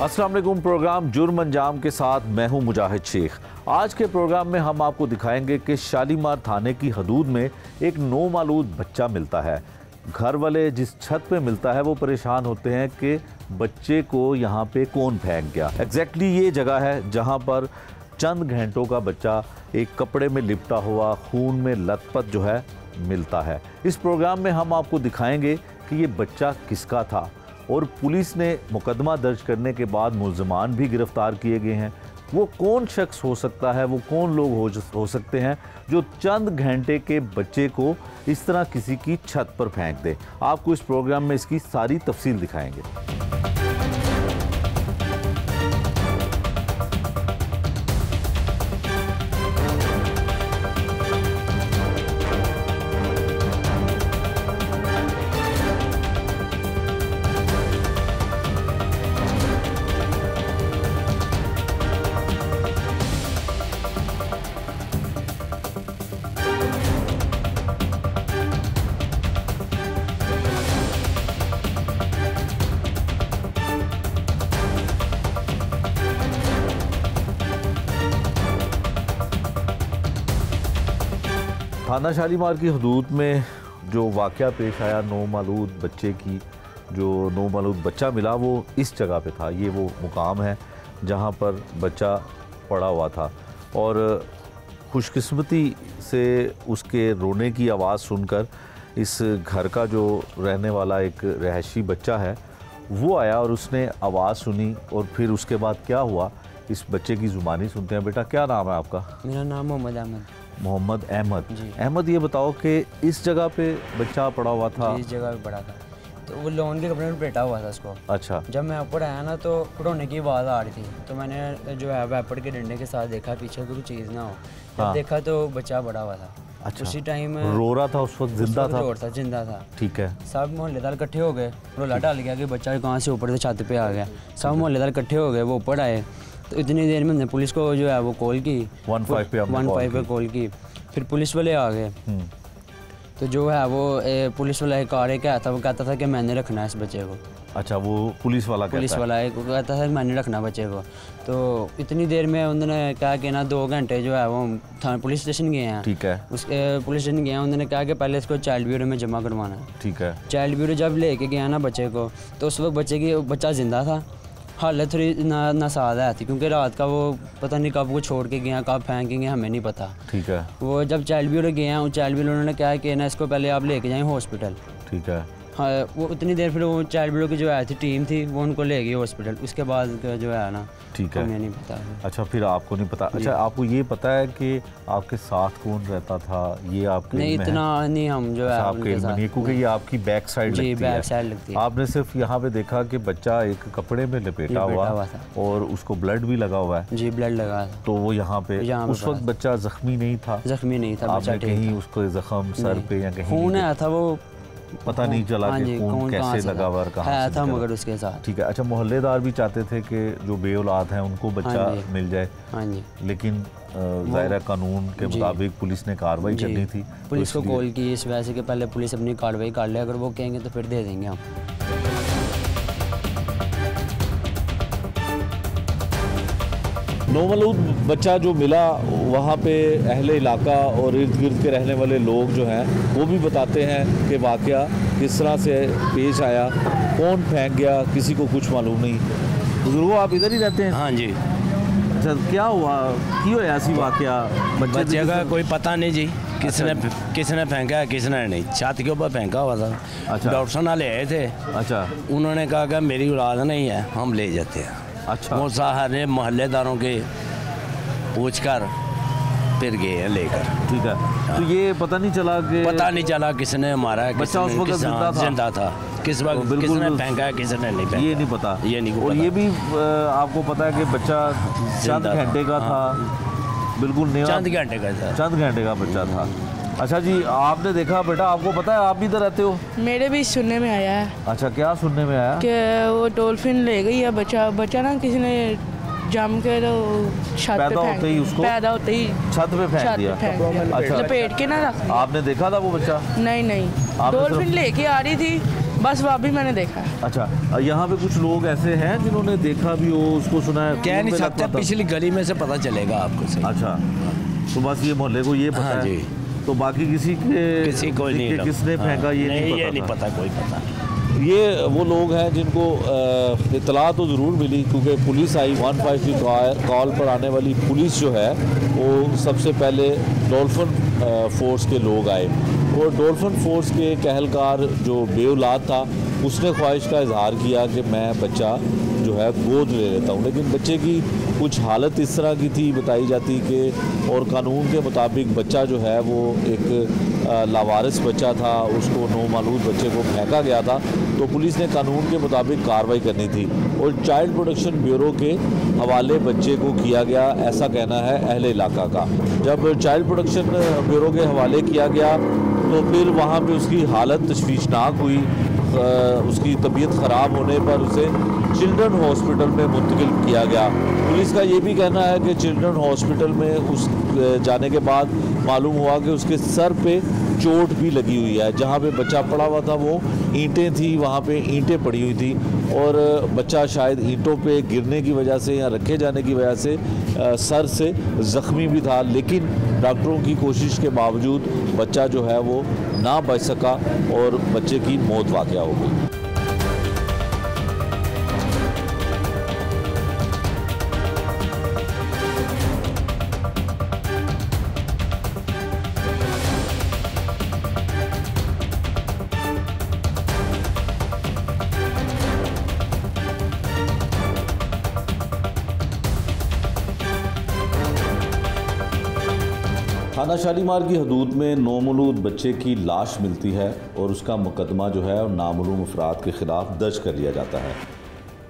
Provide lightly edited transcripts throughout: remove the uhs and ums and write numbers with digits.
अस्सलाम वालेकुम। प्रोग्राम जुर्म अंजाम के साथ मैं हूं मुजाहिद शेख। आज के प्रोग्राम में हम आपको दिखाएंगे कि शालीमार थाने की हदूद में एक नौमालूद बच्चा मिलता है। घर वाले जिस छत पे मिलता है वो परेशान होते हैं कि बच्चे को यहाँ पे कौन फेंक गया। एग्जैक्टली ये जगह है जहाँ पर चंद घंटों का बच्चा एक कपड़े में लिपटा हुआ खून में लथपथ जो है मिलता है। इस प्रोग्राम में हम आपको दिखाएंगे कि ये बच्चा किसका था और पुलिस ने मुकदमा दर्ज करने के बाद मुल्ज़मान भी गिरफ्तार किए गए हैं। वो कौन शख्स हो सकता है, वो कौन लोग हो सकते हैं जो चंद घंटे के बच्चे को इस तरह किसी की छत पर फेंक दे। आपको इस प्रोग्राम में इसकी सारी तफसील दिखाएंगे। थाना शालीमार की हदूद में जो वाक़या पेश आया, नौमालूद बच्चे की जो नौमालूद बच्चा मिला वो इस जगह पे था। ये वो मुकाम है जहाँ पर बच्चा पड़ा हुआ था और खुशकिस्मती से उसके रोने की आवाज़ सुनकर इस घर का जो रहने वाला एक रहायशी बच्चा है वो आया और उसने आवाज़ सुनी और फिर उसके बाद क्या हुआ इस बच्चे की ज़ुबानी सुनते हैं। बेटा क्या नाम है आपका? मेरा नाम मोहम्मद अहमद। मोहम्मद अहमद। अहमद, ये बताओ कि इस जगह पे बच्चा पड़ा हुआ था? इस जगह पे पड़ा था तो वो लोन के कपड़े में पेटा हुआ था उसको। अच्छा। जब मैं ऊपर आया ना तो पड़ोने की आवाज़ आ रही थी तो मैंने जो है वैपड़ के डंडे के साथ देखा पीछे कोई चीज़ ना हो। जब देखा तो बच्चा पड़ा हुआ था। अच्छा। उसी टाइम रो रहा था उस वक्त? जिंदा था? जिंदा था। ठीक है। सब मोहल्लेदार इकट्ठे हो गए, रोला डाल गया कि बच्चा कहाँ से ऊपर से छत पे आ गया। सब मोहल्लेदार इकट्ठे हो गए, वो ऊपर आए तो इतनी देर में हमने पुलिस को जो है वो कॉल की, 15 पे कॉल की। फिर पुलिस वाले आ गए तो जो है वो पुलिस वाला एक कार क्या था, वो कहता था कि मैंने रखना है इस बच्चे को। अच्छा, वो पुलिस वाला कहता था कि मैंने रखना बच्चे को। तो इतनी देर में उन्होंने कहा कि ना 2 घंटे जो है वो पुलिस स्टेशन गए हैं। ठीक है। उसके पुलिस स्टेशन गए हैं, उन्होंने कहा कि पहले इसको चाइल्ड ब्यूरो में जमा करवाना है। ठीक है। चाइल्ड ब्यूरो जब लेके गया ना बच्चे को तो उस वक्त बच्चा जिंदा था। हालत थोड़ी नासादा थी क्योंकि रात का वो पता नहीं कब वो छोड़ के गया, कब फेंकेंगे हमें नहीं पता। ठीक है। वो जब चाइल्ड ब्यूरो गए हैं, चाइल्ड ब्यूरो उन्होंने कहा कि ना इसको पहले आप लेके जाएं हॉस्पिटल। ठीक है। हाँ, वो उतनी देर फिर वो चाइल्ड ब्यूरो की जो आई थी टीम थी वो उनको ले गई हॉस्पिटल। उसके बाद जो है ना, ठीक है, हमें नहीं पता। अच्छा, फिर आपको नहीं पता? अच्छा, आपको ये पता है कि आपके साथ कौन रहता था? ये आपके नहीं, इतना नहीं हम जो है आपके नहीं, क्योंकि ये आपकी बैक साइड लगती है। आपने सिर्फ यहाँ पे देखा कि बच्चा एक कपड़े में लपेटा हुआ और उसको ब्लड भी लगा हुआ है। जी, ब्लड लगा था। तो वो यहाँ पे उस वक्त बच्चा जख्मी नहीं था? जख्मी नहीं था। आपने कहीं उसको जख्म सर पे या कहीं खून आया था? वो पता नहीं चला कि खून कैसे लगा हुआ, कहाँ था मगर उसके साथ। ठीक है। अच्छा, मोहल्लेदार भी चाहते थे कि जो बेऔलाद हैं उनको बच्चा मिल जाए। हाँ जी। लेकिन ज़ाहिर कानून के मुताबिक पुलिस ने कार्रवाई करनी थी। पुलिस को कॉल की इस वजह से कि पहले पुलिस अपनी कार्रवाई कर ले, अगर वो कहेंगे तो फिर दे देंगे हम। नौमालूद बच्चा जो मिला वहाँ पे अहले इलाका और इर्द गिर्द के रहने वाले लोग जो हैं वो भी बताते हैं कि वाक़या किस तरह से पेश आया, कौन फेंक गया, किसी को कुछ मालूम नहीं। बुजुर्गों, आप इधर ही रहते हैं? हाँ जी। अच्छा, क्या हुआ, क्यों ऐसी वाक़या? बच्चे का कोई पता नहीं जी, किसने फेंका है किसने नहीं। छत के ऊपर फेंका हुआ था। अच्छा। डॉक्टर वाले आए थे। अच्छा। उन्होंने कहा कि मेरी औलाद नहीं है, हम ले जाते हैं। अच्छा। वो सारे मोहल्लेदारों के पूछ कर फिर गए हैं लेकर। ठीक है। तो ये पता नहीं चला किसने मारा है, बच्चा उस वक्त जिंदा था, किस वक्त किसने फेंका है किसने नहीं फेंका, ये नहीं पता। ये नहीं। और ये भी आपको पता है कि बच्चा चंद घंटे का था? बिल्कुल नहीं, चंद घंटे का बच्चा था। अच्छा जी, आपने देखा बेटा, आपको पता है, आप भी इधर रहते हो? मेरे भी सुनने में आया है। अच्छा, क्या सुनने में आया? कि वो डॉल्फिन ले गई है बच्चा ना किसी ने जम के छत पे पैदा होते ही छत पे फेंक दिया। अच्छा, लपेट के ना रख। आपने देखा था वो बच्चा? नहीं, डॉल्फिन लेके आ रही थी, बस वो अभी मैंने देखा है। अच्छा, यहाँ पे कुछ लोग ऐसे हैं जिन्होंने देखा भी हो, उसको सुना है? कह नहीं सकते, पिछली गली में से पता चलेगा आपको सही। अच्छा, तो बस ये मोहल्ले को ये पता है, तो बाकी किसी को नहीं, किसने फेंका ये नहीं पता, कोई पता नहीं। ये वो लोग हैं जिनको इतला तो ज़रूर मिली, क्योंकि पुलिस आई। 153 कॉल पर आने वाली पुलिस जो है वो सबसे पहले डॉल्फिन फोर्स के लोग आए, और डॉल्फिन फोर्स के एक अहलकार जो बेऔलाद था उसने ख्वाहिश का इजहार किया कि मैं बच्चा जो है गोद ले लेता हूँ, लेकिन बच्चे की कुछ हालत इस तरह की थी बताई जाती कि, और कानून के मुताबिक बच्चा जो है वो एक लावारिस बच्चा था, उसको नौमालूद बच्चे को फेंका गया था, तो पुलिस ने कानून के मुताबिक कार्रवाई करनी थी और चाइल्ड प्रोटेक्शन ब्यूरो के हवाले बच्चे को किया गया, ऐसा कहना है अहले इलाका का। जब चाइल्ड प्रोटेक्शन ब्यूरो के हवाले किया गया तो फिर वहाँ पे उसकी हालत तशवीशनाक हुई, उसकी तबीयत ख़राब होने पर उसे चिल्ड्रन हॉस्पिटल में मुंतकिल किया गया। पुलिस का ये भी कहना है कि चिल्ड्रन हॉस्पिटल में उस जाने के बाद मालूम हुआ कि उसके सर पे चोट भी लगी हुई है। जहाँ पे बच्चा पड़ा हुआ था वो ईंटें थी, वहाँ पे ईंटें पड़ी हुई थी, और बच्चा शायद ईंटों पे गिरने की वजह से या रखे जाने की वजह से सर से ज़ख्मी भी था, लेकिन डॉक्टरों की कोशिश के बावजूद बच्चा जो है वो ना बच सका और बच्चे की मौत वाक़या हो गई। थाना शालीमार की हदूद में नौमौलूद बच्चे की लाश मिलती है और उसका मुकदमा जो है नामालूम अफराद के ख़िलाफ़ दर्ज कर लिया जाता है।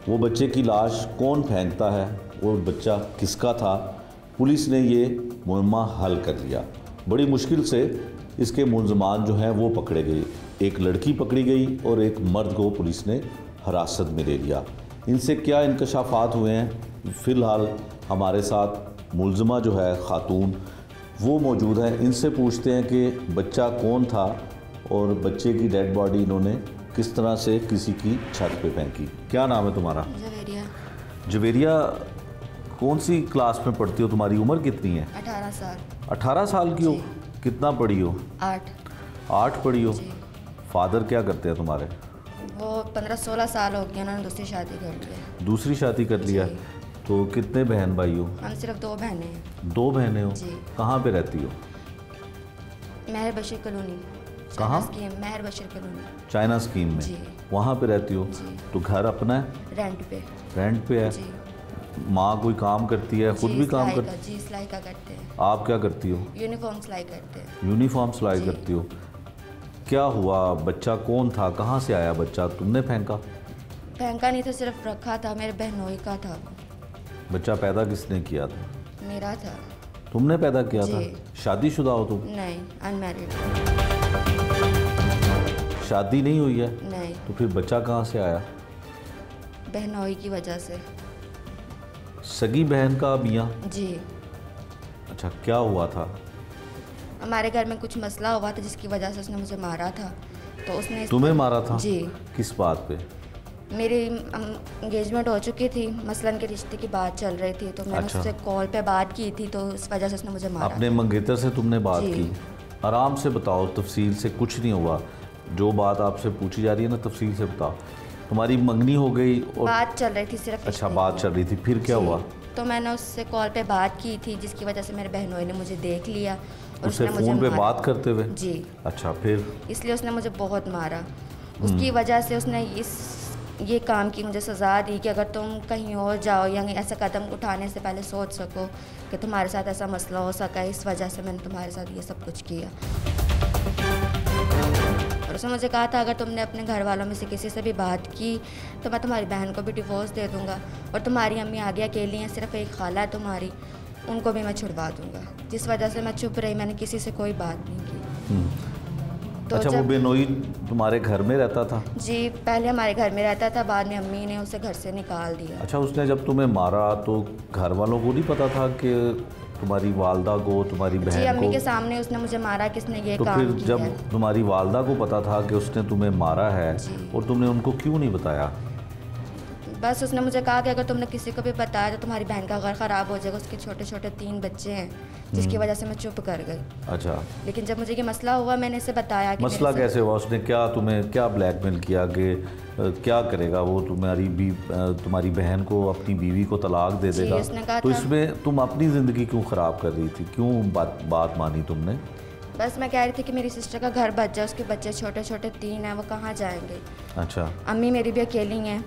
वो बच्चे की लाश कौन फेंकता है और बच्चा किसका था, पुलिस ने ये मुहम्मा हल कर लिया। बड़ी मुश्किल से इसके मुलज़मान जो हैं वो पकड़े गए। एक लड़की पकड़ी गई और एक मर्द को पुलिस ने हिरासत में ले लिया। इनसे क्या इंकशाफात हुए हैं, फ़िलहाल हमारे साथ मुलज़मा जो है खातून वो मौजूद है, इनसे पूछते हैं कि बच्चा कौन था और बच्चे की डेड बॉडी इन्होंने किस तरह से किसी की छत पे फेंकी। क्या नाम है तुम्हारा? जवेरिया। जवेरिया, कौन सी क्लास में पढ़ती हो? तुम्हारी उम्र कितनी है? 18 साल। 18 साल की हो? कितना पढ़ी हो? 8 पढ़ी हो? फादर क्या करते हैं तुम्हारे? वो 15-16 साल हो गए, उन्होंने दूसरी शादी कर लिया। दूसरी शादी कर लिया? तो कितने बहन भाई हो? हम सिर्फ 2 बहनें हैं। 2 बहनें हो? कहाँ पे रहती हो? महर बशीर कॉलोनी। कहाँ? महर बशीर कॉलोनी, चाइना स्कीम में। वहाँ पे रहती हो? तो घर अपना है? रेंट पे। रेंट पे है? माँ कोई काम करती है? खुद भी काम करती है? जी, सिलाई का करते हैं। आप क्या करती हो? यूनिफॉर्म सिलाई करते हैं। यूनिफॉर्म सिलाई करती हो। क्या हुआ, बच्चा कौन था, कहाँ से आया बच्चा? तुमने फेंका? फेंका नहीं था, सिर्फ रखा था, मेरे बहनोई का था। बच्चा पैदा किसने किया था? मेरा था। तुमने पैदा किया था? शादीशुदा हो तुम? नहीं, अनमैरिड। शादी नहीं हुई है? नहीं। तो फिर बच्चा कहाँ से आया? बहनोई की वजह से। सगी बहन का मियाँ? जी। अच्छा, क्या हुआ था? हमारे घर में कुछ मसला हुआ था जिसकी वजह से उसने मुझे मारा था। तो उसने तुम्हें मारा था? जी। किस बात पे? मेरी एंगेजमेंट हो चुकी थी, मसलन के रिश्ते की बात चल रही थी, तो मैंने उससे कॉल पे बात की थी, तो इस वजह से उसने मुझे मारा। अपने मंगेतर से तुमने बात की? आराम से बताओ, तफसील से, कुछ नहीं हुआ। जो बात आपसे पूछी जा रही है ना, तफसील से बताओ। तुम्हारी मंगनी हो गई और बात चल रही थी सिर्फ। अच्छा, बात चल रही थी, फिर क्या हुआ? तो मैंने उससे कॉल पे बात की थी, जिसकी वजह से मेरे बहनोई ने मुझे देख लिया और उससे फ़ोन पे बात करते हुए? जी। अच्छा, फिर? इसलिए उसने मुझे बहुत मारा। उसकी वजह से उसने ये काम की, मुझे सज़ा दी कि अगर तुम कहीं और जाओ या ऐसा कदम उठाने से पहले सोच सको कि तुम्हारे साथ ऐसा मसला हो सका, इस वजह से मैंने तुम्हारे साथ ये सब कुछ किया। और उसने मुझे कहा था अगर तुमने अपने घर वालों में से किसी से भी बात की तो मैं तुम्हारी बहन को भी डिवोर्स दे दूँगा, और तुम्हारी अम्मी आगे अकेली हैं, सिर्फ एक खाला है तुम्हारी, उनको भी मैं छुड़वा दूँगा। जिस वजह से मैं चुप रही, मैंने किसी से कोई बात नहीं की। तो अच्छा, वो बेनोई तुम्हारे घर में रहता था? जी, पहले हमारे घर में रहता था, बाद में अम्मी ने उसे घर से निकाल दिया। अच्छा, उसने जब तुम्हें मारा तो घर वालों को नहीं पता था कि तुम्हारी वालदा को, तुम्हारी जी, बहन अम्मी को? के सामने उसने मुझे मारा कि इसने ये तो काम फिर किया जब है। तुम्हारी वालदा को पता था कि उसने तुम्हें मारा है और तुमने उनको क्यों नहीं बताया? बस उसने मुझे कहा कि अगर तुमने किसी को भी बताया तो तुम्हारी बहन का घर ख़राब हो जाएगा, उसके छोटे छोटे 3 बच्चे हैं, जिसकी वजह से मैं चुप कर गई। अच्छा, लेकिन जब मुझे ये मसला हुआ मैंने इसे बताया कि मसला कैसे हुआ? उसने क्या तुम्हें क्या ब्लैकमेल किया कि क्या करेगा वो? तुम्हारी बहन को, अपनी बीवी को तलाक दे देगा? उसने कहा तो था। इसमें तुम अपनी ज़िंदगी क्यों ख़राब कर रही थी? क्यों बात मानी तुमने? बस मैं कह रही थी कि मेरी सिस्टर का घर बच जाए, उसके बच्चे छोटे छोटे 3 हैं, वो कहाँ जाएंगे। अच्छा, अम्मी मेरी भी अकेली हैं।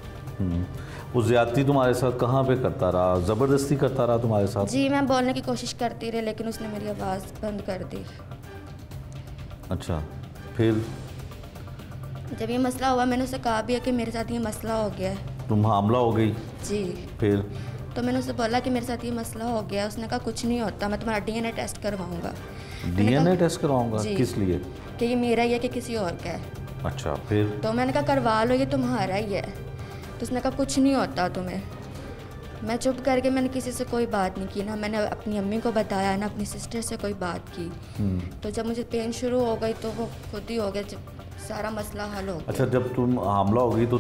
वो ज़्यादती तुम्हारे साथ कहाँ पे करता रहा? ज़बरदस्ती करता रहा तुम्हारे साथ? जी, मैं बोलने की कोशिश करती रही लेकिन उसने मेरी आवाज़ बंद कर दी। अच्छा, फिर जब ये मसला हुआ मैंने उसे कहा भी है कि मेरे साथ ये मसला हो गया है। तुम हामला हो गई? जी। फिर तो मैंने उसे बोला कि मेरे साथ ये मसला हो गया, उसने कहा कुछ नहीं होता, मैं तुम्हारा DNA टेस्ट करवाऊंगा। DNA टेस्ट करवाऊंगा? किस लिए? कि ये मेरा ही है कि किसी और का है। अच्छा, फिर? तो मैंने कहा करवा लो, ये तुम्हारा ही है। तो उसने कहा कुछ नहीं होता तुम्हें। मैं चुप करके मैंने किसी से कोई बात नहीं की, ना मैंने अपनी अम्मी को बताया ना अपनी सिस्टर से कोई बात की। तो जब मुझे पेन शुरू हो गई तो वो खुद ही हो गया, जब सारा मसला हल हो गया। अच्छा, जब तुम हामला हो गई तो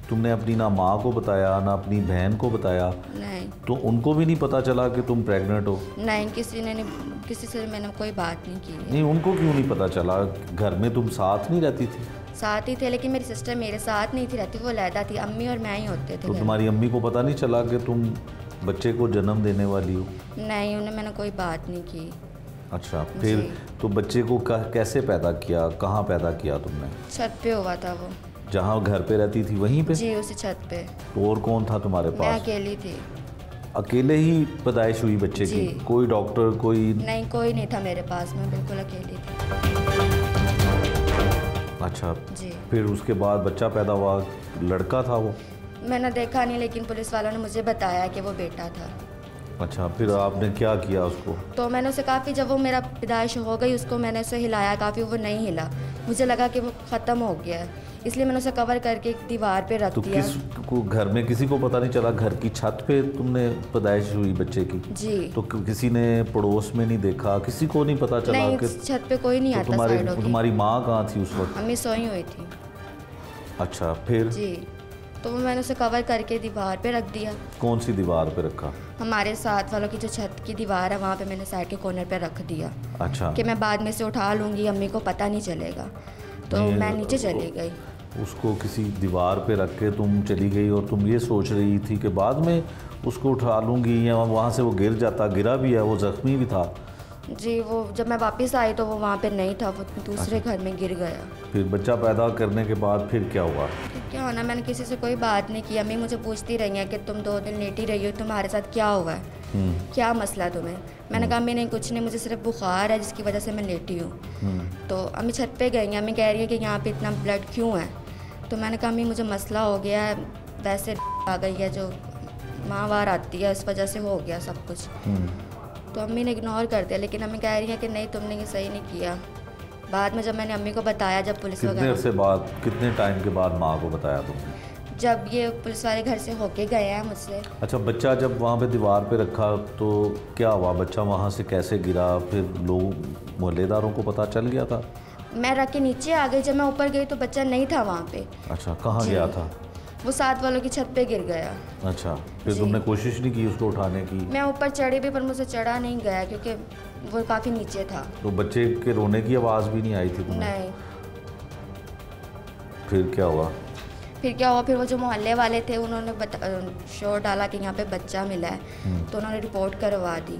तुमने अपनी ना माँ को बताया ना अपनी बहन को बताया? नहीं। तो उनको भी नहीं पता चला कि तुम प्रेग्नेंट हो? नहीं, किसी से मैंने कोई बात नहीं की। नहीं, उनको क्यों नहीं पता चला? घर में तुम साथ नहीं रहती थी? साथ ही थे लेकिन मेरी सिस्टर मेरे साथ नहीं थी रहती, वो अलहदा थी। अम्मी और मैं ही होते थे। तो तुम्हारी अम्मी को पता नहीं चला कि तुम बच्चे को जन्म देने वाली हो? नहीं, उन्हें मैंने कोई बात नहीं की। अच्छा, फिर तो बच्चे को कैसे पैदा किया? कहाँ पैदा किया तुमने? छत पे हुआ था वो। जहाँ घर पे रहती थी वहीं पे? जी, उसी छत पे। तो और कौन था तुम्हारे मैं पास? अकेली थी। अकेले ही पैदाइश हुई बच्चे की? कोई डॉक्टर कोई? नहीं, कोई नहीं था मेरे पास, मैं बिल्कुल अकेली थी। अच्छा जी। फिर उसके बाद बच्चा पैदा हुआ, लड़का था वो? मैंने देखा नहीं लेकिन पुलिस वालों ने मुझे बताया कि वो बेटा था। अच्छा, फिर आपने क्या किया उसको? तो मैंने उसे काफ़ी, जब वो मेरा पैदाइश हो गई उसको मैंने उसे हिलाया काफ़ी, वो नहीं हिला। मुझे लगा कि वो ख़त्म हो गया है, इसलिए मैंने उसे कवर करके एक दीवार पे रख दिया। तो किस को घर में किसी को पता नहीं चला? घर की छत पे तुमने पैदाइश हुई बच्चे की? जी। तो किसी ने पड़ोस में नहीं देखा? किसी को नहीं पता चला? नहीं, कि छत पे कोई नहीं तो आता साइडों की। तुम्हारी माँ कहाँ थी उस वक्त? अम्मी सोई हुई थी। अच्छा, फिर? जी, तो मैंने उसे कवर करके दीवार पे रख दिया। कौन सी दीवार पे रखा? हमारे साथ वालों की जो छत की दीवार है वहाँ पे मैंने साइड के कॉर्नर पे रख दिया। अच्छा, कि मैं बाद में से उठा लूँगी, अम्मी को पता नहीं चलेगा। तो मैं नीचे चली गई। उसको किसी दीवार पे रख के तुम चली गई और तुम ये सोच रही थी कि बाद में उसको उठा लूँगी, या वहाँ से वो गिर जाता? गिरा भी है, वो ज़ख्मी भी था? जी, वो जब मैं वापस आई तो वो वहाँ पे नहीं था, वो दूसरे घर में गिर गया। फिर बच्चा पैदा करने के बाद फिर क्या हुआ? क्या होना, मैंने किसी से कोई बात नहीं की। अम्मी मुझे पूछती रही हैं कि तुम 2 दिन लेटी रही हो, तुम्हारे साथ क्या हुआ है, क्या मसला तुम्हें? मैंने कहा अम्मी नहीं, कुछ नहीं, मुझे सिर्फ बुखार है जिसकी वजह से मैं लेटी हूँ। तो अम्मी छत पे गई हैं, अम्मी कह रही है कि यहाँ पे इतना ब्लड क्यों है? तो मैंने कहा अम्मी मुझे मसला हो गया है, वैसे आ गई है जो माहवार आती है, इस वजह से हो गया सब कुछ। तो अम्मी ने इग्नोर कर दिया, लेकिन अम्मी कह रही है कि नहीं तुमने ये सही नहीं किया। बाद में जब मैंने अम्मी को बताया, जब पुलिस वगैरह, कितने टाइम के बाद माँ को बताया तुमने? जब ये पुलिस वाले घर से होके गए हैं मुझसे। अच्छा, बच्चा जब वहाँ पे दीवार पे रखा तो क्या हुआ? बच्चा वहाँ से कैसे गिरा? फिर लोग मोहल्लेदारों को पता चल गया था? मैं रख के नीचे आ गई, जब मैं ऊपर गई तो बच्चा नहीं था वहाँ पे। अच्छा, कहाँ गया था? वो साथ वालों की छत पे गिर गया। अच्छा, फिर तुमने कोशिश नहीं की उसको उठाने की? मैं ऊपर चढ़ी भी पर मुझसे चढ़ा नहीं गया क्योंकि वो काफ़ी नीचे था। तो बच्चे के रोने की आवाज़ भी नहीं आई थी तुम्हें? नहीं। फिर क्या हुआ? फिर वो जो मोहल्ले वाले थे उन्होंने शोर डाला कि यहाँ पे बच्चा मिला है, तो उन्होंने रिपोर्ट करवा दी,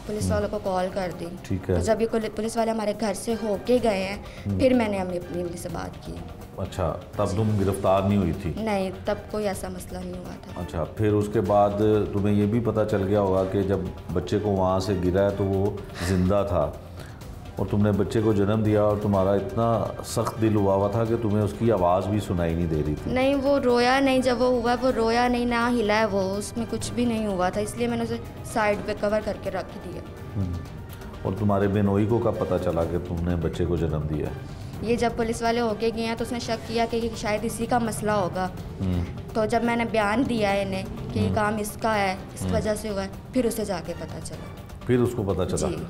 पुलिस वालों को कॉल कर दी। ठीक है। तो जब ये पुलिस वाले हमारे घर से होके गए हैं फिर मैंने अपनी अम्मी से बात की। अच्छा, तब तुम गिरफ्तार नहीं हुई थी? नहीं, तब कोई ऐसा मसला नहीं हुआ था। अच्छा, फिर उसके बाद तुम्हें ये भी पता चल गया होगा कि जब बच्चे को वहाँ से गिरा है तो वो ज़िंदा था और तुमने बच्चे को जन्म दिया और तुम्हारा इतना सख्त दिल हुआ था कि तुम्हें उसकी आवाज़ भी सुनाई नहीं दे रही थी? नहीं, वो रोया नहीं, जब वो हुआ वो रोया नहीं, ना हिला है वो, उसमें कुछ भी नहीं हुआ था, इसलिए मैंने उसे साइड पे कवर करके रख दिया। और तुम्हारे बेनोई को कब पता चला कि तुमने बच्चे को जन्म दिया? ये जब पुलिस वाले होके गए हैं तो उसने शक किया कि शायद इसी का मसला होगा। तो जब मैंने बयान दिया इन्हें कि ये काम इसका है, इस वजह से हुआ है, फिर उसे जाके पता चला। फिर उसको पता चला जी।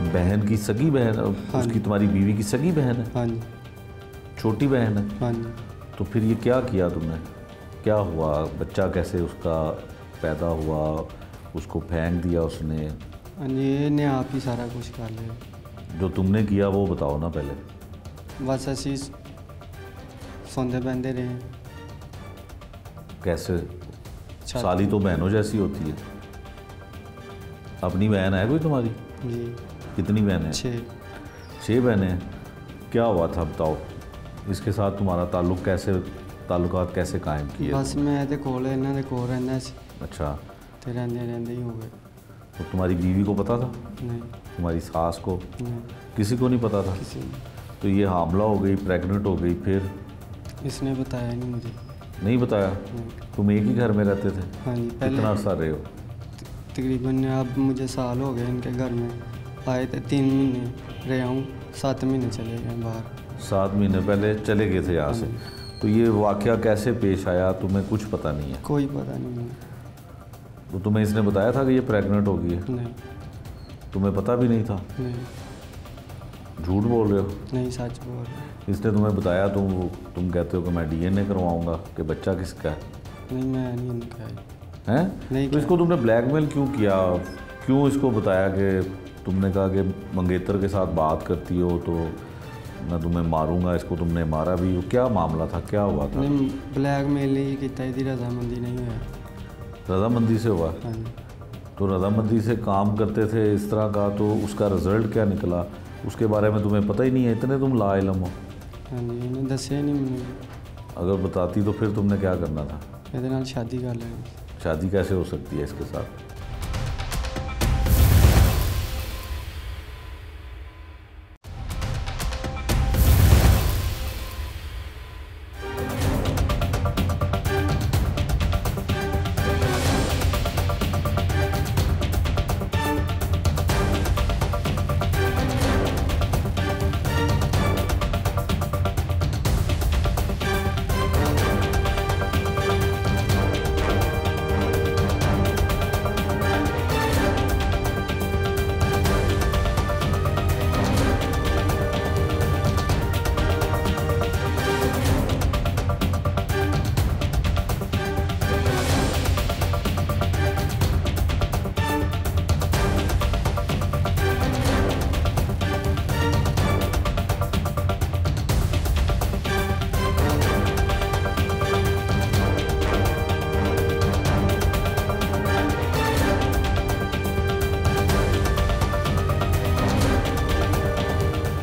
बहन की सगी बहन, उसकी तुम्हारी बीवी की सगी बहन है? हाँ जी। छोटी बहन है? हाँ जी। तो फिर ये क्या किया तुमने? क्या हुआ? बच्चा कैसे उसका पैदा हुआ? उसको फेंक दिया उसने? हाँ जी, ने आप ही सारा कुछ कर लिया। जो तुमने किया वो बताओ ना पहले। बस असी सोंदे बहते रहे। कैसे? साली तो बहनों जैसी होती है। अपनी बहन है कोई तुम्हारी? जी। कितनी बहनें? 6। 6 बहनें। क्या हुआ था बताओ? इसके साथ तुम्हारा ताल्लुकात कैसे कायम किए? बस मैं ते कोल इन्हां दे कोल रहंदा सी। अच्छा। ते रहंदे ही हो गए। तो तुम्हारी बीवी को पता था? नहीं। तुम्हारी सास को? नहीं। किसी को नहीं पता था? किसी ने। तो ये हामला हो गई, प्रेग्नेंट हो गई, फिर? इसने बताया नहीं मुझे। नहीं बताया? तुम एक ही घर में रहते थे? हाँ जी। पहले कितना अर्सा रहे हो? तकरीबन अब मुझे साल हो गए इनके घर में आए थे। 3 महीने रहा हूँ, 7 महीने चले गए बाहर। 7 महीने पहले चले गए थे यहाँ से। तो ये वाकया कैसे पेश आया? तुम्हें कुछ पता नहीं है? कोई पता नहीं। तो तुम्हें इसने बताया था कि ये प्रेग्नेंट हो गई है? नहीं। तुम्हें पता भी नहीं था? नहीं। झूठ बोल रहे हो? नहीं, सच बोल रहे। इसने तुम्हें बताया, तुम कहते हो कि मैं डीएनए करवाऊंगा, कि बच्चा किसका है? नहीं, मैं नहीं उनका है। नहीं। तो इसको तुमने ब्लैकमेल क्यों किया? क्यों इसको बताया कि तुमने कहा कि मंगेतर के साथ बात करती हो तो मैं तुम्हें मारूंगा? इसको तुमने मारा भी? क्या मामला था? क्या हुआ था? नहीं, ब्लैकमेल ही किया, इसकी रजामंदी नहीं हुआ। रजामंदी से हुआ? हाँ जी। तो रजामंदी से काम करते थे इस तरह का, तो उसका रिजल्ट क्या निकला उसके बारे में तुम्हें पता ही नहीं है? इतने तुम लाइलम हो। हाँ जी, इन्हें दसिया नहीं मैंने। अगर बताती तो फिर तुमने क्या करना था? ਇਹਦੇ ਨਾਲ शादी कर लेनी। शादी कैसे हो सकती है इसके साथ?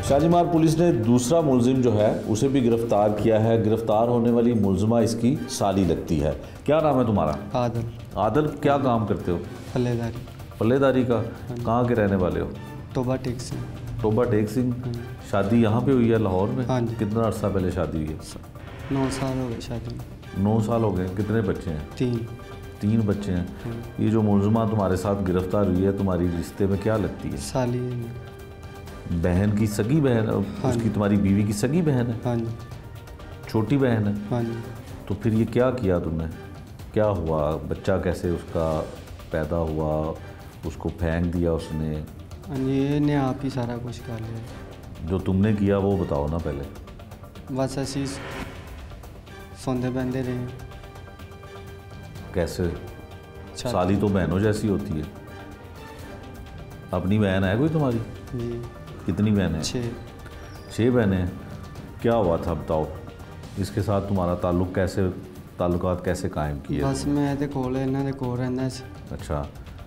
शालीमार पुलिस ने दूसरा मुलजिम जो है उसे भी गिरफ्तार किया है। गिरफ्तार होने वाली मुलजिमा इसकी साली लगती है। क्या नाम है तुम्हारा? आदल। आदल, क्या काम करते हो? पल्लेदारी। पल्लेदारी का? कहाँ के रहने वाले हो? तोबा टेक सिंह। तोबा टेक सिंह। शादी यहाँ पे हुई है लाहौर में? हाँ जी। कितना अर्सा पहले शादी हुई है? 9 साल हो गए शादी में। 9 साल हो गए। कितने बच्चे हैं? 3 बच्चे हैं। ये जो मुलजिमा तुम्हारे साथ गिरफ्तार हुई है, तुम्हारी रिश्ते में क्या लगती है? साली है। बहन की सगी बहन? उसकी तुम्हारी बीवी की सगी बहन है? हाँ जी। छोटी बहन है? हाँ जी। तो फिर ये क्या किया तुमने? क्या हुआ? बच्चा कैसे उसका पैदा हुआ? उसको फेंक दिया उसने? हाँ जी, ने आप ही सारा कुछ कर लिया। जो तुमने किया वो बताओ ना पहले। बस असी सोंदे बहते रहे। कैसे? साली तो बहनों जैसी होती है। अपनी बहन है कोई तुम्हारी? जी। कितनी बहनें? 6। 6 बहनें। क्या हुआ था बताओ? इसके साथ तुम्हारा ताल्लुक़ कैसे ताल्लुकात कैसे कायम किए? बस मैं तो कोल इन्हां दे कोल रहिंदा सी। अच्छा।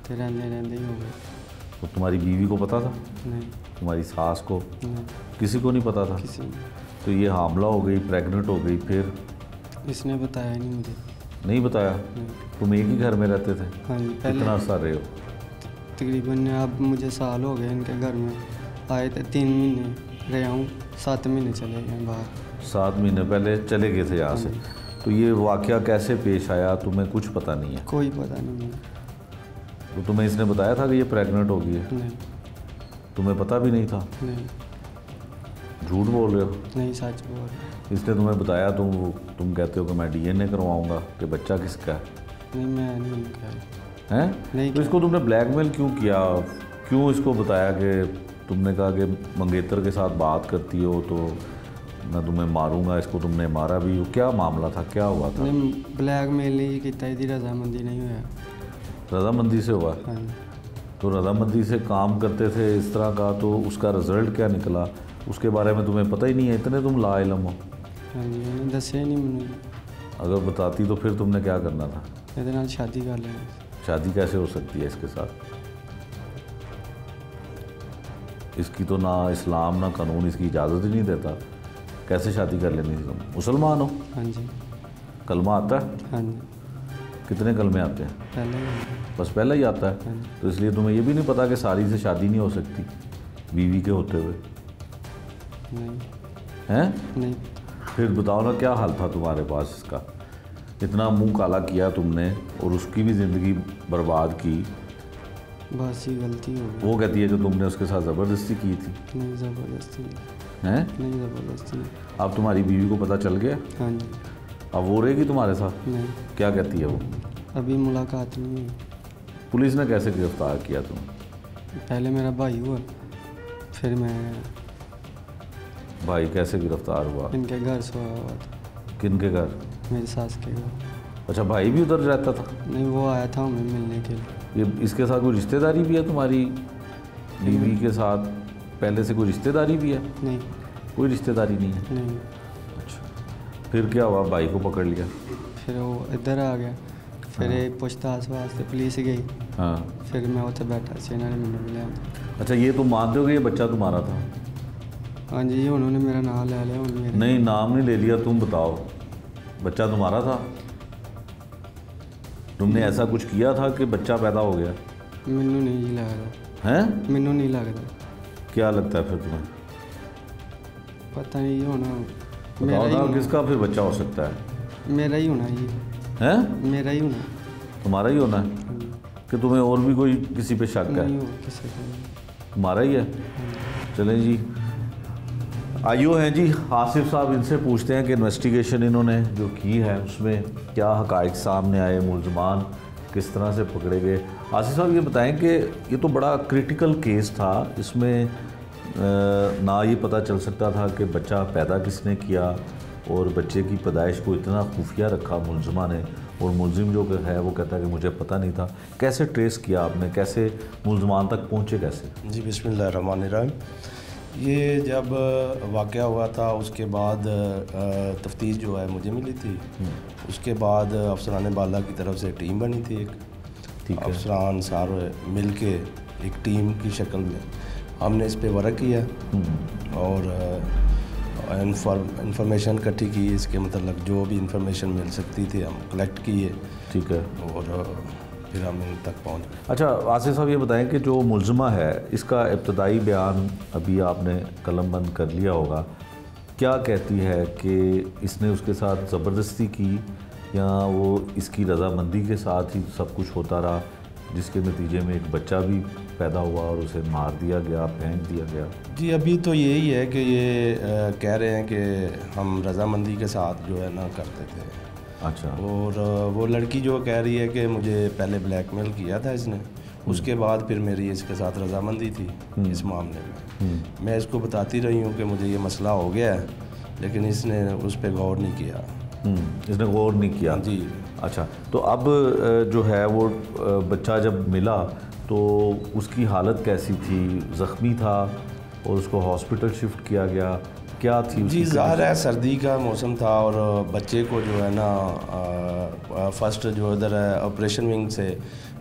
ते रहंदे ही हो गए। तो तुम्हारी बीवी को पता था? नहीं। तुम्हारी सास को? नहीं। किसी को नहीं पता था? किसी ने। तो ये हामला हो गई, प्रेग्नेंट हो गई, फिर? इसने बताया नहीं मुझे। नहीं बताया? नहीं। तुम एक ही घर में रहते थे? हाँ जी। कितना अर्सा रहे हो? तकरीबन अब मुझे साल हो गए इनके घर में आए थे। 3 महीने रहा हूँ, 7 महीने चले गए बाहर। 7 महीने पहले चले गए थे यहाँ से। तो ये वाक़या कैसे पेश आया, तुम्हें कुछ पता नहीं है? कोई पता नहीं मुझे। तो तुम्हें इसने बताया था कि ये प्रेग्नेंट हो गई है? नहीं। तुम्हें पता भी नहीं था? नहीं। झूठ बोल रहे हो? नहीं, सच बोल रहे। इसने तुम्हें बताया, तुम कहते हो कि मैं डीएनए करवाऊंगा, कि बच्चा किसका है? नहीं, मैं नहीं कहा हैं? नहीं। तो इसको तुमने ब्लैकमेल क्यों किया? क्यों इसको बताया कि तुमने कहा कि मंगेतर के साथ बात करती हो तो मैं तुम्हें मारूंगा, इसको तुमने मारा भी? क्या मामला था, क्या हुआ था? नहीं, ब्लैकमेल नहीं किया, इसकी रजामंदी नहीं हुआ। रजामंदी से हुआ? हाँ। तो रजामंदी से काम करते थे इस तरह का, तो उसका रिजल्ट क्या निकला उसके बारे में तुम्हें पता ही नहीं है? इतने तुम लाइलम हो। हाँ जी, उन्होंने दसे नहीं मुझे। अगर बताती तो फिर तुमने क्या करना था? ਇਹਦੇ ਨਾਲ शादी कर लेनी। शादी कैसे हो सकती है इसके साथ? इसकी तो ना इस्लाम ना कानून इसकी इजाज़त ही नहीं देता। कैसे शादी कर लेनी थी तुम? मुसलमान हो? हाँ जी। कलमा आता है? हाँ जी। कितने कलमे आते हैं? पहले ही। बस पहला ही आता है? हाँ जी। तो इसलिए तुम्हें ये भी नहीं पता कि सारी से शादी नहीं हो सकती बीवी के होते हुए? नहीं। हैं? नहीं। फिर बताओ ना, क्या हाल था तुम्हारे पास इसका? इतना मुंह काला किया तुमने और उसकी भी ज़िंदगी बर्बाद की। बस ये गलती हो गई। वो कहती है कि तुमने उसके साथ ज़बरदस्ती की थी। नहीं, ज़बरदस्ती नहीं। हैं? नहीं, ज़बरदस्ती नहीं। अब तुम्हारी बीवी को पता चल गया? हाँ जी। अब वो रहेगी तुम्हारे साथ? नहीं। क्या कहती है वो? अभी मुलाकात नहीं हुई। पुलिस ने कैसे गिरफ्तार किया तुम्हें? पहले मेरा भाई हुआ, फिर मैं। भाई कैसे गिरफ्तार हुआ? इनके घर से हुआ था। किन के घर? मेरी सास के घर। अच्छा, भाई भी उधर रहता था? नहीं, वो आया था हमें मिलने के लिए। ये इसके साथ कोई रिश्तेदारी भी है तुम्हारी बीवी के साथ? पहले से कोई रिश्तेदारी भी है? नहीं। कोई रिश्तेदारी नहीं है? नहीं। अच्छा, फिर क्या हुआ? भाई को पकड़ लिया? फिर वो इधर आ गया, फिर पूछताछ वास्ते पुलिस गई। हाँ। फिर मैं उत्थे बैठा सी, इन्होंने मैंने लिया। अच्छा, ये तुम मानते हो कि ये बच्चा तुम्हारा था? हाँ जी, उन्होंने मेरा नाम ले लिया। मेरे नहीं, नाम नहीं ले लिया। तुम बताओ, बच्चा तुम्हारा था? तुमने ऐसा कुछ किया था कि बच्चा पैदा हो गया? मैनू नहीं लगता। हैं? मैनू नहीं लगता। क्या लगता है फिर तुम्हें? पता नहीं होना। बताओ ना, किसका फिर बच्चा हो सकता है? मेरा ही होना ये। हैं? मेरा ही होना। तुम्हारा ही होना है? कि तुम्हें और भी कोई किसी पे शक है? नहीं हो किसी को। तुम्हारा ही है? चलें जी, आइयो हैं जी आसिफ साहब, इनसे पूछते हैं कि इन्वेस्टिगेशन इन्होंने जो की है उसमें क्या हक़ाइक़ सामने आए, मुल्ज़मान किस तरह से पकड़े गए। आसिफ साहब ये बताएं कि ये तो बड़ा क्रिटिकल केस था, इसमें ना ये पता चल सकता था कि बच्चा पैदा किसने किया, और बच्चे की पैदाइश को इतना खुफिया रखा मुल्ज़िमा ने, और मुल्ज़िम जो है वो कहता है कि मुझे पता नहीं था। कैसे ट्रेस किया आपने, कैसे मुल्ज़मान तक पहुँचे कैसे? जी, बिस्मिल्लाहिर्रहमानिर्रहीम। ये जब वाक़या हुआ था उसके बाद तफ्तीश जो है मुझे मिली थी। उसके बाद अफसरान बाला की तरफ से टीम बनी थी एक। ठीक है। अफसरान सारे मिल के एक टीम की शक्ल में हमने इस पे वर्क किया और इंफॉर्मेशन इकट्ठी की। इसके मतलब जो भी इंफॉर्मेशन मिल सकती थी हम कलेक्ट किए। ठीक है। और फिर हम इन तक पहुँच गए। अच्छा आसिफ साहब, ये बताएं कि जो मुल्ज़िमा है इसका इब्तदाई बयान अभी आपने कलमबंद कर लिया होगा, क्या कहती है कि इसने उसके साथ ज़बरदस्ती की या वो इसकी रज़ामंदी के साथ ही सब कुछ होता रहा, जिसके नतीजे में एक बच्चा भी पैदा हुआ और उसे मार दिया गया, फेंक दिया गया? जी, अभी तो यही है कि ये कह रहे हैं कि हम रज़ामंदी के साथ जो है ना करते थे। अच्छा। और वो लड़की जो कह रही है कि मुझे पहले ब्लैकमेल किया था इसने, उसके बाद फिर मेरी इसके साथ रजामंदी थी इस मामले में। मैं इसको बताती रही हूँ कि मुझे ये मसला हो गया है, लेकिन इसने उस पर गौर नहीं किया। इसने गौर नहीं किया? जी। अच्छा, तो अब जो है वो बच्चा जब मिला तो उसकी हालत कैसी थी? ज़ख्मी था और उसको हॉस्पिटल शिफ्ट किया गया, क्या थी? जी ज़ाहिर है सर्दी का मौसम था और बच्चे को जो है ना फर्स्ट जो इधर है ऑपरेशन विंग से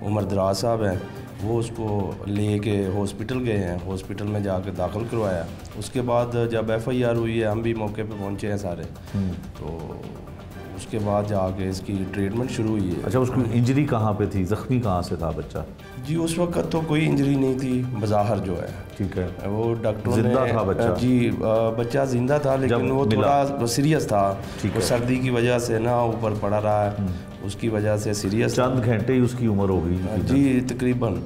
उमर दराज साहब हैं, वो उसको ले के हॉस्पिटल गए हैं, हॉस्पिटल में जाके दाखिल करवाया। उसके बाद जब FIR हुई है, हम भी मौके पे पहुंचे हैं सारे, तो उसके बाद जाके इसकी ट्रीटमेंट शुरू हुई है। अच्छा, उसकी इंजरी कहाँ पे थी, ज़ख्मी कहाँ से था बच्चा? जी उस वक्त तो कोई इंजरी नहीं थी बज़ाहिर जो है। ठीक है, वो डॉक्टरों ने जिंदा था बच्चा? जी बच्चा जिंदा था, लेकिन वो थोड़ा सीरियस था। वो सर्दी की वजह से ना ऊपर पड़ा रहा है, उसकी वजह से सीरियस। चंद घंटे ही उसकी उम्र हो गई जी तकरीबन,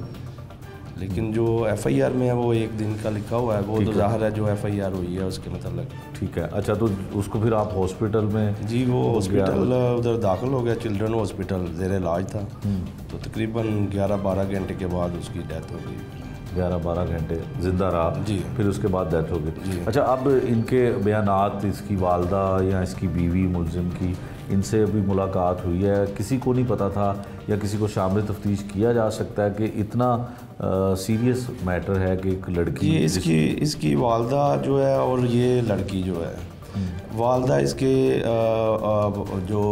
लेकिन जो FIR में है वो 1 दिन का लिखा हुआ है, वो तो ज़ाहिर है जो FIR हुई है उसके मतलब। ठीक है। अच्छा, तो उसको फिर आप हॉस्पिटल में? जी वो हॉस्पिटल उधर दाखिल हो गया, चिल्ड्रन हॉस्पिटल, ज़ेर इलाज था। तो तकरीबन 11-12 घंटे के बाद उसकी डेथ हो गई। 11-12 घंटे ज़िंदा रहा जी, फिर उसके बाद डेथ हो गई। अच्छा, अब इनके बयानात, इसकी वालदा या इसकी बीवी मुलजिम की, इनसे अभी मुलाकात हुई है? किसी को नहीं पता था या किसी को शामिल तफ्तीश किया जा सकता है कि इतना सीरियस मैटर है कि एक लड़की? ये इसकी वालदा जो है और ये लड़की जो है, वालदा इसके जो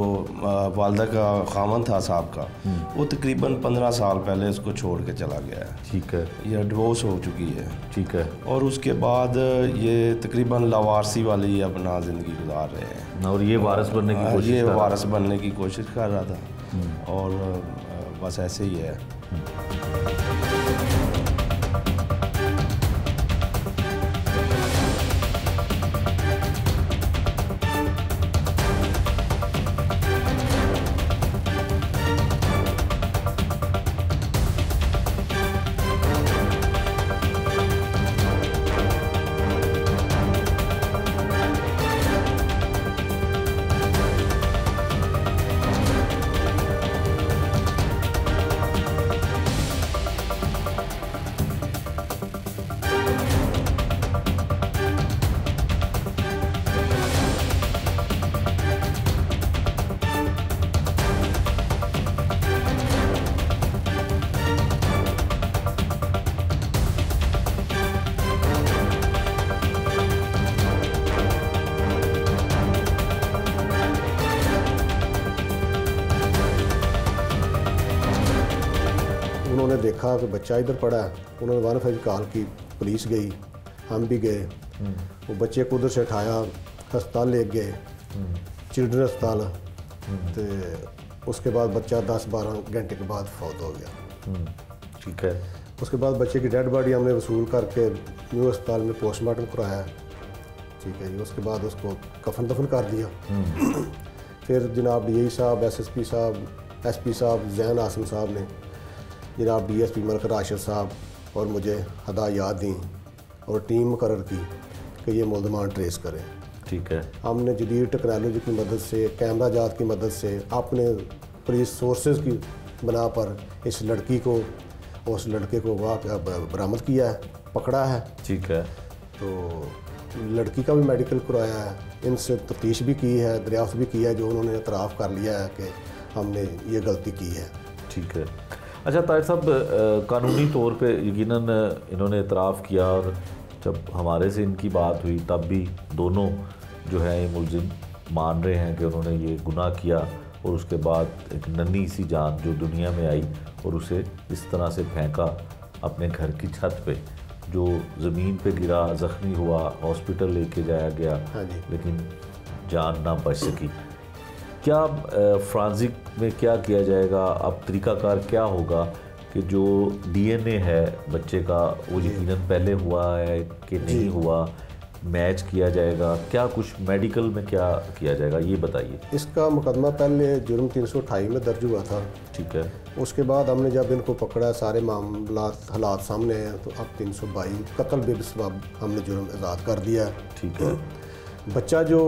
वालदा का खामन था साहब का, वो तकरीबन 15 साल पहले इसको छोड़ के चला गया है। ठीक है, ये डिवोर्स हो चुकी है। ठीक है। और उसके बाद ये तकरीबन लावारसी वाली अपना ज़िंदगी गुजार रहे हैं। और ये वारिस बनने की कोशिश? ये वारिस बनने की कोशिश कर रहा था और बस ऐसे ही है। उन्होंने देखा कि बच्चा इधर पड़ा है, उन्होंने 115 कॉल की, पुलिस गई, हम भी गए। वो बच्चे को उधर से उठाया, अस्पताल ले गए, चिल्ड्रन अस्पताल। तो उसके बाद बच्चा 10-12 घंटे के बाद फौत हो गया। ठीक है। उसके बाद बच्चे की डेड बॉडी हमने वसूल करके न्यू अस्पताल में पोस्टमार्टम कराया। ठीक है जी। उसके बाद उसको कफन दफन कर दिया। फिर जनाब DI साहब, SSP साहब, SP साहब जैन आसम साहब ने, जनाब DSP मलक राशिद साहब और मुझे हदायत दी और टीम मुकर्रर की कि ये मुल्ज़मान ट्रेस करें। ठीक है। हमने जदीद टेक्नोलॉजी की मदद से, कैमरा जात की मदद से, अपने पुलिस सोर्सेज की बना पर इस लड़की को, उस लड़के को बरामद किया है, पकड़ा है। ठीक है। तो लड़की का भी मेडिकल करवाया है, इनसे तफ्तीश भी की है, दरियाफ्त भी की है, जो उन्होंने इतराफ़ कर लिया है कि हमने ये गलती की है। ठीक है। अच्छा ताहिर साहब, कानूनी तौर पे यकीनन इन्होंने इतराफ़ किया और जब हमारे से इनकी बात हुई तब भी दोनों जो है ये मुलजिम मान रहे हैं कि उन्होंने ये गुनाह किया और उसके बाद एक नन्ही सी जान जो दुनिया में आई और उसे इस तरह से फेंका अपने घर की छत पे, जो ज़मीन पे गिरा, ज़ख्मी हुआ, हॉस्पिटल लेके जाया गया। हाँ जी। लेकिन जान ना बच सकी। क्या फ्रांसिक में क्या किया जाएगा? अब तरीक़ाकार क्या होगा कि जो DNA है बच्चे का वो यकीनन पहले हुआ है कि नहीं हुआ, मैच किया जाएगा? क्या कुछ मेडिकल में क्या किया जाएगा, ये बताइए। इसका मुकदमा पहले जुर्म 328 में दर्ज हुआ था। ठीक है। उसके बाद हमने जब इनको पकड़ा, सारे मामला हालात सामने हैं, तो अब 322 कत्ल बेबसबाब हमने जुर्म आज़ाद कर दिया। ठीक है। बच्चा जो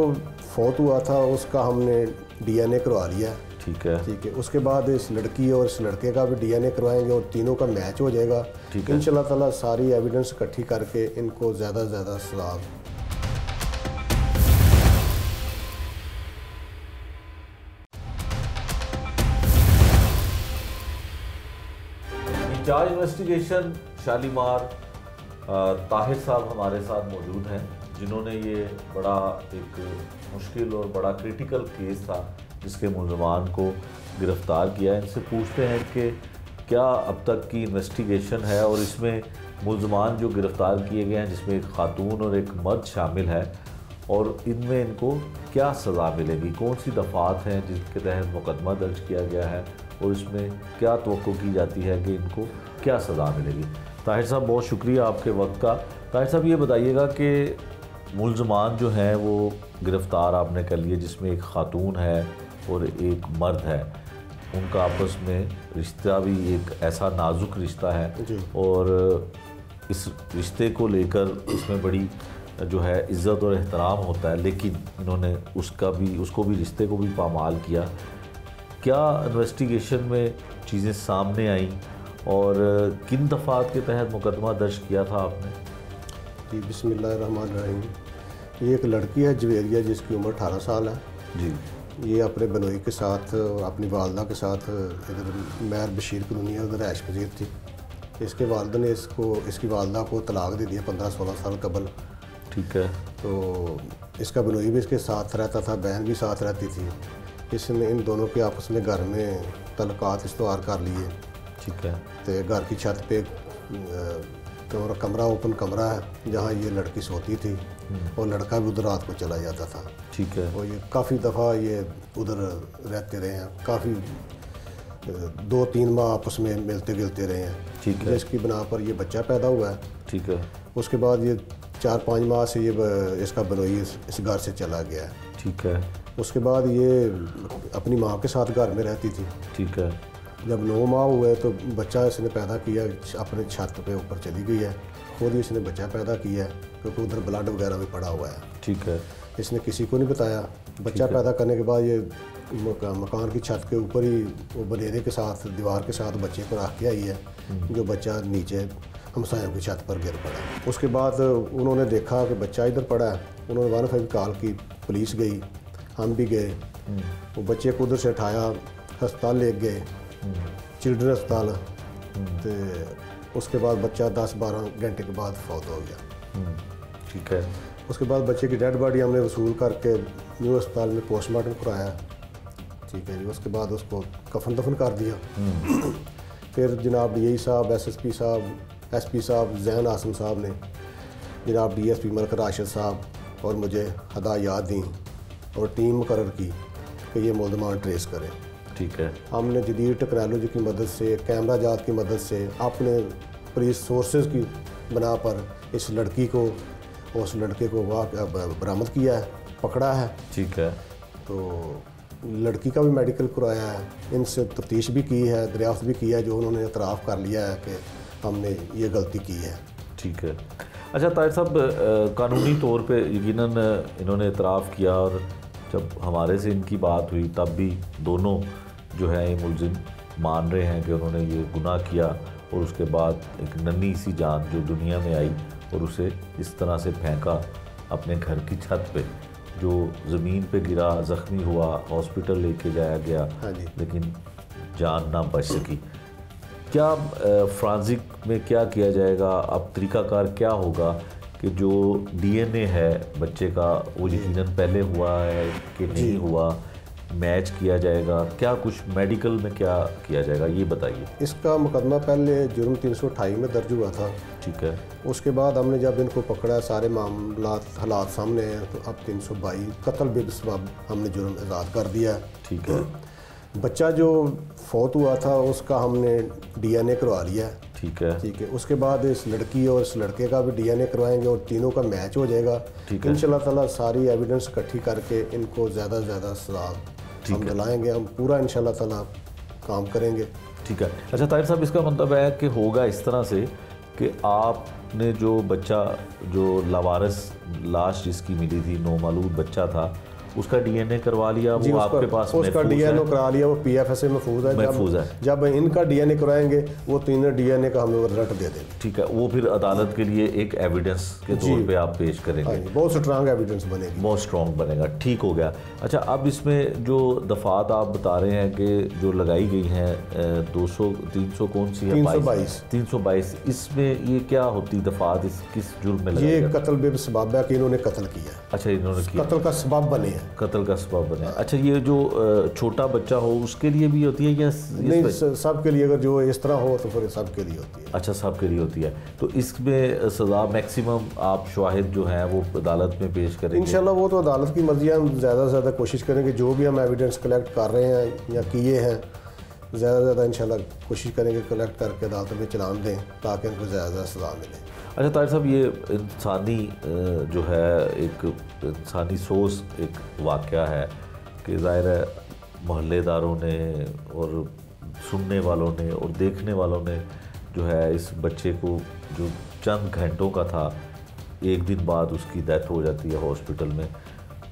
फौत हुआ था उसका हमने DNA करवा लिया। ठीक है। ठीक है। उसके बाद इस लड़की और इस लड़के का भी DNA करवाएंगे और तीनों का मैच हो जाएगा। ठीक है। इंशाल्लाह ताला सारी एविडेंस इकट्ठी करके इनको ज़्यादा से ज़्यादा सज़ा। इंचार्ज इन्वेस्टिगेशन शालीमार ताहिर साहब हमारे साथ मौजूद हैं, जिन्होंने ये बड़ा एक मुश्किल और बड़ा क्रिटिकल केस था जिसके मुलजमान को गिरफ़्तार किया। इनसे पूछते हैं कि क्या अब तक की इन्वेस्टिगेशन है और इसमें मुलजमान जो गिरफ़्तार किए गए हैं जिसमें एक खातून और एक मर्द शामिल है, और इनमें इनको क्या सज़ा मिलेगी, कौन सी दफ़ात हैं जिसके तहत मुकदमा दर्ज किया गया है और इसमें क्या तवक्को की जाती है कि इनको क्या सज़ा मिलेगी। ताहिर साहब बहुत शुक्रिया आपके वक्त का। ताहिर साहब ये बताइएगा कि मुलजमान जो हैं वो गिरफ़्तार आपने कर लिए जिसमें एक खातून है और एक मर्द है, उनका आपस में रिश्ता भी एक ऐसा नाजुक रिश्ता है और इस रिश्ते को लेकर इसमें बड़ी जो है इज़्ज़त और एहतराम होता है, लेकिन इन्होंने उसको भी रिश्ते को भी पामाल किया। क्या इन्वेस्टिगेशन में चीज़ें सामने आईं और किन दफ़ात के तहत मुकदमा दर्ज किया था आपने? जी बिस्मिल्लाहिर्रहमानिर्रहीम। ये एक लड़की है जवेरिया जिसकी उम्र 18 साल है जी। ये अपने बनोई के साथ और अपनी वालदा के साथ इधर मैर बशीर कॉलोनी उधर रहायश पजीर थी। इसके वालद ने इसकी वालदा को तलाक दे दिया 15-16 साल कबल। ठीक है। तो इसका बनोई भी इसके साथ रहता था, बहन भी साथ रहती थी। इसने इन दोनों के आपस में घर में तल्लुकात इस्तवार कर लिए। ठीक है। तो घर की छत पे कमरा ओपन कमरा है जहाँ ये लड़की सोती थी और लड़का भी उधर रात को चला जाता था। ठीक है। और ये काफ़ी दफ़ा ये उधर रहते रहे हैं, काफ़ी 2-3 माह आपस में मिलते गिलते रहे हैं। ठीक है। जिसकी बिना पर ये बच्चा पैदा हुआ है। ठीक है। उसके बाद ये 4-5 माह से ये इसका बनोई इस घर से चला गया है। ठीक है। उसके बाद ये अपनी माँ के साथ घर में रहती थी। ठीक है। जब 9 माह हुए तो बच्चा इसने पैदा किया, अपने छत पे ऊपर चली गई है, खुद ही इसने बच्चा पैदा किया है क्योंकि उधर ब्लड वगैरह भी पड़ा हुआ है। ठीक है। इसने किसी को नहीं बताया। बच्चा पैदा करने के बाद ये मकान की छत के ऊपर ही वो बनेरे के साथ दीवार के साथ बच्चे को रख के आई है, जो बच्चा नीचे हमसायों की छत पर गिर पड़ा। उसके बाद उन्होंने देखा कि बच्चा इधर पड़ा है, उन्होंने 115 कॉल की, पुलिस गई, हम भी गए। वो बच्चे को उधर से उठाया, अस्पताल ले गए, चिल्ड्रन अस्पताल। तो उसके बाद बच्चा 10-12 घंटे के बाद फौत हो गया। ठीक है। उसके बाद बच्चे की डेड बॉडी हमने वसूल करके न्यू अस्पताल में पोस्टमार्टम कराया। ठीक है जी। उसके बाद उसको कफन दफन कर दिया। फिर जनाब DI साहब, SSP साहब, SP साहब जैन आसम साहब ने, जनाब DSP मलक राशिद साहब और मुझे हदायत दी और टीम मुकर्रर की कि ये मुलजमान ट्रेस करें। ठीक है। हमने जदीद टेक्नोलॉजी की मदद से, कैमरा जात की मदद से, अपने पुलिस सोर्सेज की बना पर इस लड़की को और उस लड़के को बरामद किया है, पकड़ा है। ठीक है। तो लड़की का भी मेडिकल करवाया है, इनसे तफ्तीश भी की है, दरियाफ्त भी किया है, जो उन्होंने इतराफ़ कर लिया है कि हमने ये गलती की है। ठीक है। अच्छा ताहिर साहब, कानूनी तौर पे यकीनन इन्होंने इतराफ़ किया और जब हमारे से इनकी बात हुई तब भी दोनों जो है ये मुलजिम मान रहे हैं कि उन्होंने ये गुनाह किया और उसके बाद एक नन्ही सी जान जो दुनिया में आई और उसे इस तरह से फेंका अपने घर की छत पे, जो ज़मीन पे गिरा, ज़ख्मी हुआ, हॉस्पिटल लेके जाया गया। हाँ जी। लेकिन जान ना बच सकी। क्या फ्रांसिक में क्या किया जाएगा, अब तरीक़ाकार क्या होगा कि जो DNA है बच्चे का वो यकीनन पहले हुआ है कि नहीं हुआ, मैच किया जाएगा, क्या कुछ मेडिकल में क्या किया जाएगा, ये बताइए। इसका मुकदमा पहले जुर्म 328 में दर्ज हुआ था। ठीक है। उसके बाद हमने जब इनको पकड़ा, सारे मामला हालात सामने हैं, तो अब 322 कत्ल बेबसबाब हमने जुर्म आज़ाद कर दिया। ठीक है। बच्चा जो फौत हुआ था उसका हमने DNA करवा लिया है। ठीक है। ठीक है। उसके बाद इस लड़की और इस लड़के का भी DNA करवाएंगे और तीनों का मैच हो जाएगा। ठीक है। इंशाल्लाह ताला सारी एविडेंस इकट्ठी करके इनको ज़्यादा से ज़्यादा सज़ा हम दिलाएंगे। हम पूरा इंशाल्लाह ताला काम करेंगे। ठीक है। अच्छा ताहिर साहब, इसका मतलब है कि होगा इस तरह से कि आपने जो बच्चा, जो लावारिस लाश जिसकी मिली थी, नौमालूद बच्चा था, उसका डीएनए करवा लिया, वो आपके पास उसका डीएनए करा लिया, वो पीएफएस में महफूज है। जब इनका डीएनए कराएंगे वो तीनों डीएनए का हमें रिजल्ट दे देंगे। ठीक है, वो फिर अदालत के लिए एक एविडेंस के तौर पे आप पेश करेंगे। बहुत स्ट्रांग एविडेंस बनेगी, बहुत स्ट्रांग बनेगा। ठीक हो गया। अच्छा, अब इसमें जो दफात आप बता रहे हैं कि जो लगाई गई हैं 200 300 कौन सी है? 322। इसमें ये क्या होती दफात, इस किस जुर्म में? ये कत्ल बेसबाब है कि इन्होंने कत्ल किया। अच्छा, इन्होंने किया, कत्ल का सबब बने हैं। कत्ल का सबब बने। अच्छा, ये जो छोटा बच्चा हो उसके लिए भी होती है या नहीं? सब के लिए, अगर जो इस तरह हो तो फिर सब के लिए होती है। अच्छा, सब के लिए होती है। तो इसमें सज़ा मैक्सिमम आप शवाहिद जो हैं वो अदालत में पेश करेंगे? इंशाल्लाह वो तो अदालत की मर्जी है। हम ज़्यादा से ज़्यादा कोशिश करेंगे, जो भी हम एविडेंस कलेक्ट कर रहे हैं या किए हैं, ज़्यादा से ज़्यादा इंशाल्लाह कोशिश करेंगे कलेक्ट करके अदालत में चलान दें ताकि उनको ज़्यादा सज़ा मिले। अच्छा ताहिर साहब, ये इंसानी जो है एक इंसानी सोच एक वाक़या है कि ज़ाहिर है मोहल्लेदारों ने और सुनने वालों ने और देखने वालों ने जो है इस बच्चे को, जो चंद घंटों का था, एक दिन बाद उसकी डेथ हो जाती है हॉस्पिटल में,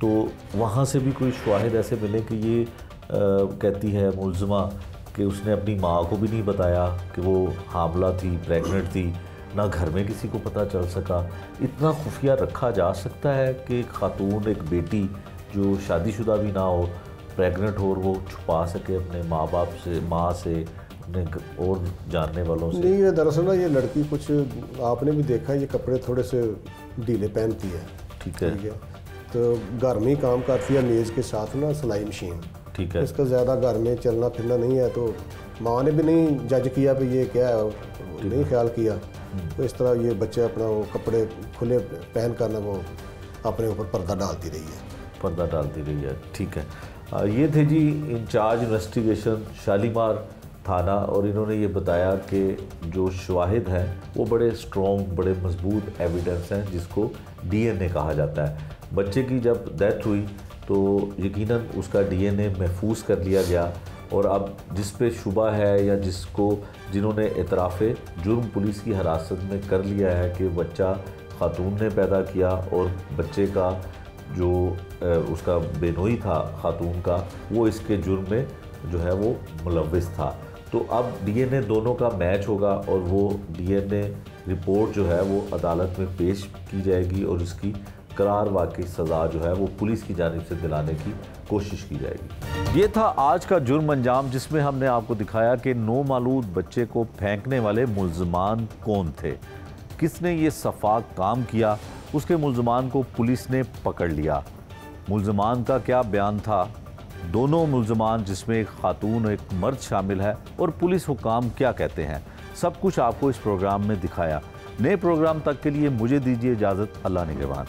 तो वहाँ से भी कोई शवाहिद ऐसे मिले कि ये कहती है मुलज़िमा कि उसने अपनी माँ को भी नहीं बताया कि वो हामला थी, प्रेग्नेंट थी, ना घर में किसी को पता चल सका। इतना खुफिया रखा जा सकता है कि एक खातून, एक बेटी जो शादीशुदा भी ना हो, प्रेग्नेंट हो और वो छुपा सके अपने माँ बाप से, माँ से, अपने और जानने वालों से? नहीं, ये दरअसल ना ये लड़की कुछ आपने भी देखा, ये कपड़े थोड़े से ढीले पहनती है। ठीक है। तो घर में ही काम करती है मेज़ के साथ ना सिलाई मशीन। ठीक है। इसका ज़्यादा घर में चलना फिरना नहीं है, तो माँ ने भी नहीं जज किया कि ये क्या है, नहीं ख्याल किया। तो इस तरह ये बच्चे अपना वो कपड़े खुले पहन कर ना वो अपने ऊपर पर्दा डालती रही है। पर्दा डालती रही है। ठीक है। ये थे जी इंचार्ज इन्वेस्टिगेशन शालीमार थाना, और इन्होंने ये बताया कि जो शवाहिद हैं वो बड़े स्ट्रॉन्ग, बड़े मजबूत एविडेंस हैं जिसको डीएनए कहा जाता है। बच्चे की जब डेथ हुई तो यकीनन उसका डीएनए महफूज कर लिया गया, और अब जिस पे शुबा है या जिन्होंने एतराफ़े जुर्म पुलिस की हिरासत में कर लिया है कि बच्चा खातून ने पैदा किया और बच्चे का जो उसका बेनोई था खातून का, वो इसके जुर्म में जो है वो मुलव्विस था। तो अब डीएनए दोनों का मैच होगा और वो डीएनए रिपोर्ट जो है वो अदालत में पेश की जाएगी और इसकी करार वाकई सज़ा जो है वो पुलिस की जानिब से दिलाने की कोशिश की जाएगी। ये था आज का जुर्म अंजाम, जिसमें हमने आपको दिखाया कि नौमालूद बच्चे को फेंकने वाले मुल्ज़िमान कौन थे, किसने ये सफाक काम किया, उसके मुल्ज़िमान को पुलिस ने पकड़ लिया, मुल्ज़िमान का क्या बयान था, दोनों मुल्ज़िमान जिसमें एक खातून और एक मर्द शामिल है, और पुलिस हुकाम क्या कहते हैं, सब कुछ आपको इस प्रोग्राम में दिखाया। नए प्रोग्राम तक के लिए मुझे दीजिए इजाज़त। अल्लाह निगहबान।